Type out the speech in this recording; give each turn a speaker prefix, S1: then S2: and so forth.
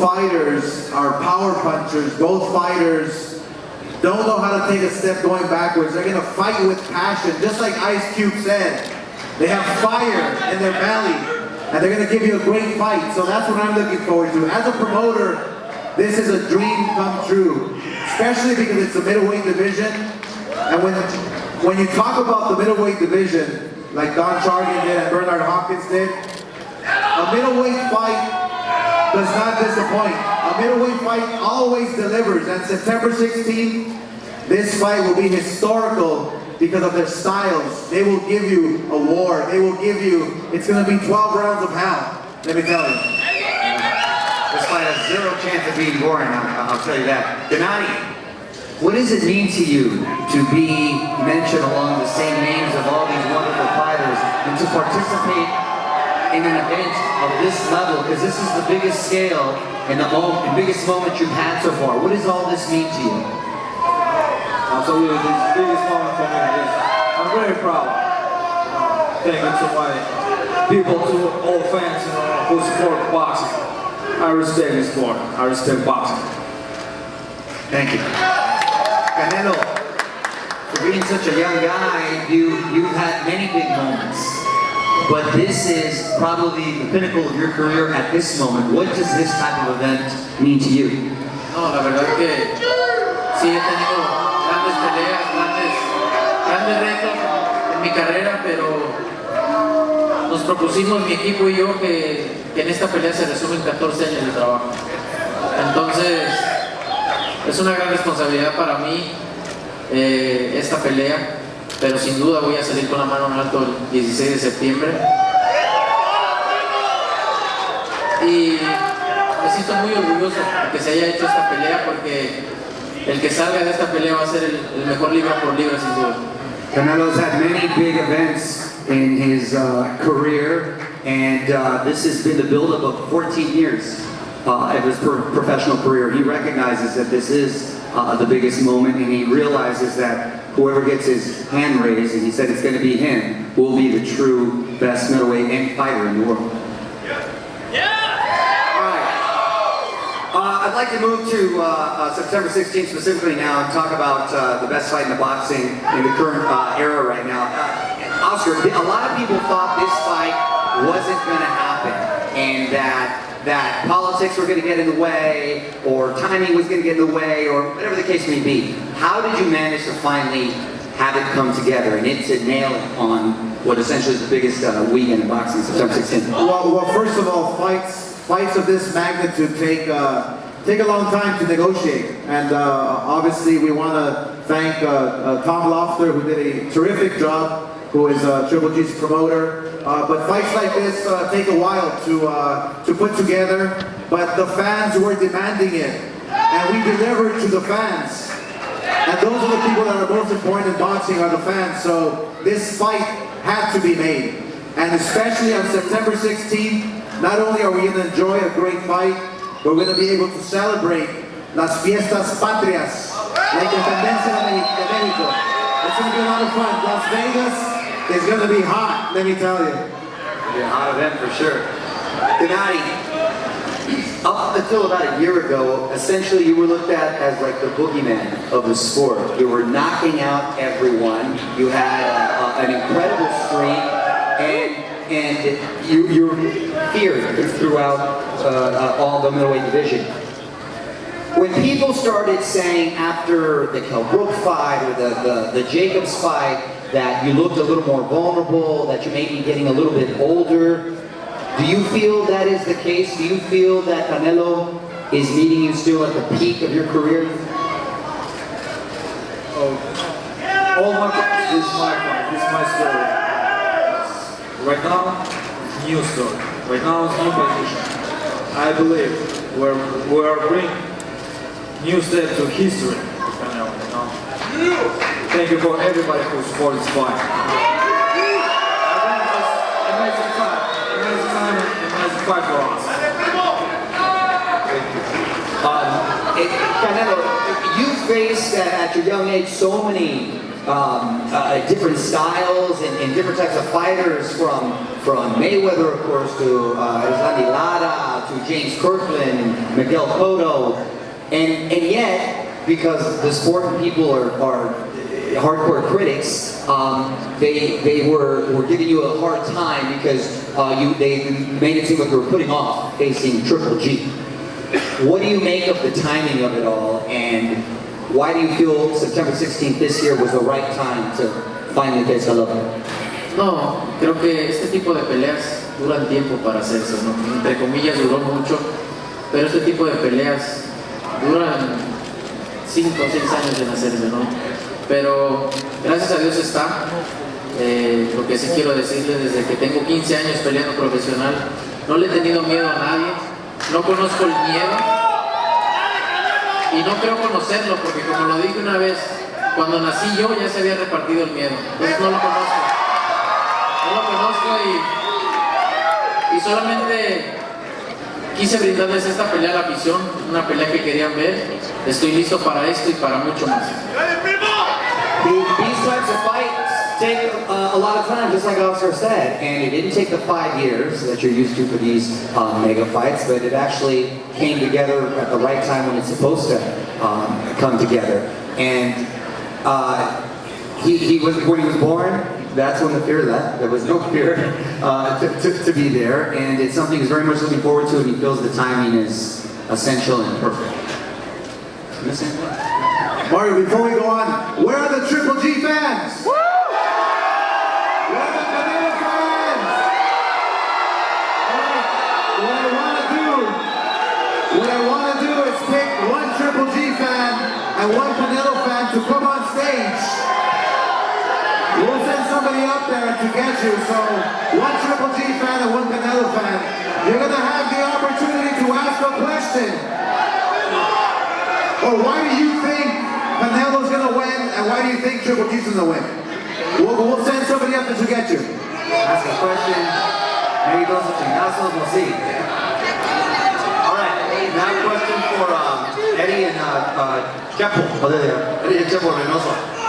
S1: fighters are power punchers. Both fighters don't know how to take a step going backwards. They're going to fight with passion. Just like Ice Cube said, they have fire in their belly, and they're going to give you a great fight. So that's what I'm looking forward to. As a promoter, this is a dream come true, especially because it's the middleweight division. And when you talk about the middleweight division, like Don Chargan did and Bernard Hopkins did, a middleweight fight does not disappoint. A middleweight fight always delivers. And September 16th, this fight will be historical because of their styles. They will give you a war. They will give you, it's going to be 12 rounds of hell, let me tell you.
S2: This fight has zero chance of being boring, I'll tell you that. Gennady, what does it mean to you to be mentioned along the same names of all these wonderful fighters and to participate in an event of this level? Because this is the biggest scale and the biggest moment you've had so far. What does all this mean to you?
S3: Absolutely, the biggest moment for me is I'm very proud. Thank you to my people, to all fans who support boxing. I respect this sport. I respect boxing.
S2: Thank you. Canelo, for being such a young guy, you've had many big moments. But this is probably the pinnacle of your career at this moment. What does this type of event mean to you?
S4: No, la verdad que sí he tenido grandes peleas, grandes retos en mi carrera, pero nos propusimos mi equipo y yo que en esta pelea se resumen 14 años de trabajo. Entonces, es una gran responsabilidad para mí esta pelea. Pero sin duda voy a salir con la mano en alto el 16 de septiembre. Y me siento muy orgulloso de que se haya hecho esta pelea porque el que salga de esta pelea va a ser el mejor libra por libra sin duda.
S2: Canelo's had many big events in his career, and this has been the buildup of 14 years of his professional career. He recognizes that this is the biggest moment, and he realizes that whoever gets his hand raised, and he said it's going to be him, will be the true best middleweight and fighter in the world. All right. I'd like to move to September 16th specifically now and talk about the best fight in the boxing in the current era right now. Oscar, a lot of people thought this fight wasn't going to happen, and that politics were going to get in the way, or timing was going to get in the way, or whatever the case may be. How did you manage to finally have it come together and to nail it on what essentially is the biggest weekend in boxing, September 16th?
S1: Well, first of all, fights of this magnitude take a long time to negotiate, and obviously we want to thank Tom Lofter, who did a terrific job, who is Triple G's promoter. But fights like this take a while to put together, but the fans were demanding it, and we delivered to the fans. And those are the people that are most important in boxing, are the fans. So this fight had to be made. And especially on September 16th, not only are we going to enjoy a great fight, but we're going to be able to celebrate las fiestas patrias, la independencia de México. It's going to be a lot of fun. Las Vegas is going to be hot, let me tell you.
S2: It'll be a hot event for sure. Gennady, up until about a year ago, essentially you were looked at as like the boogeyman of the sport. You were knocking out everyone. You had an incredible streak, and you were feared throughout all the middleweight division. When people started saying after the Kell Brook fight or the Jacobs fight that you looked a little more vulnerable, that you may be getting a little bit older, do you feel that is the case? Do you feel that Canelo is meeting you still at the peak of your career?
S3: All my fights, this is my fight, this is my story. Right now, new story. Right now, it's new position. I believe we're bringing new step to history with Canelo. Thank you for everybody who supported this fight. Fight for us.
S2: Canelo, you faced at your young age so many different styles and different types of fighters from Mayweather, of course, to Islandi Lara, to James Kirkland and Miguel Cotto, and yet, because the sport and people are hardcore critics, they were giving you a hard time because they made it seem like you were putting off facing Triple G. What do you make of the timing of it all, and why do you feel September 16th this year was the right time to finally face Golovkin?
S4: No, creo que este tipo de peleas duran tiempo para hacerse, ¿no? Entre comillas duró mucho, pero este tipo de peleas duran 5 o 6 años en hacerse, ¿no? Pero gracias a Dios está. Lo que sí quiero decirles, desde que tengo 15 años peleando profesional, no le he tenido miedo a nadie, no conozco el miedo y no creo conocerlo, porque como lo dije una vez, cuando nací yo ya se había repartido el miedo, entonces no lo conozco y solamente quise brindarles esta pelea a la afición, una pelea que querían ver. Estoy listo para esto y para mucho más.
S2: These types of fights take a lot of time, just like Officer said, and it didn't take the 5 years that you're used to for these mega fights, but it actually came together at the right time when it's supposed to come together. And he was, when he was born, that's when the fear left. There was no fear to be there, and it's something he's very much looking forward to, and he feels the timing is essential and perfect.
S1: Mario, before we go on, where are the Triple G fans? Woo! Where are the Canelo fans? Alright, what I want to do is pick one Triple G fan and one Canelo fan to come on stage. We'll send somebody up there to get you, so one Triple G fan and one Canelo fan. You're going to have the opportunity to ask a question. Or why do you think Canelo's going to win, and why do you think Triple G's going to win? We'll send somebody up to get you.
S2: Ask a question. Maybe those are chingazos, we'll see. All right, now a question for Eddie and Chepo. Eddie and Chepo Reynoso.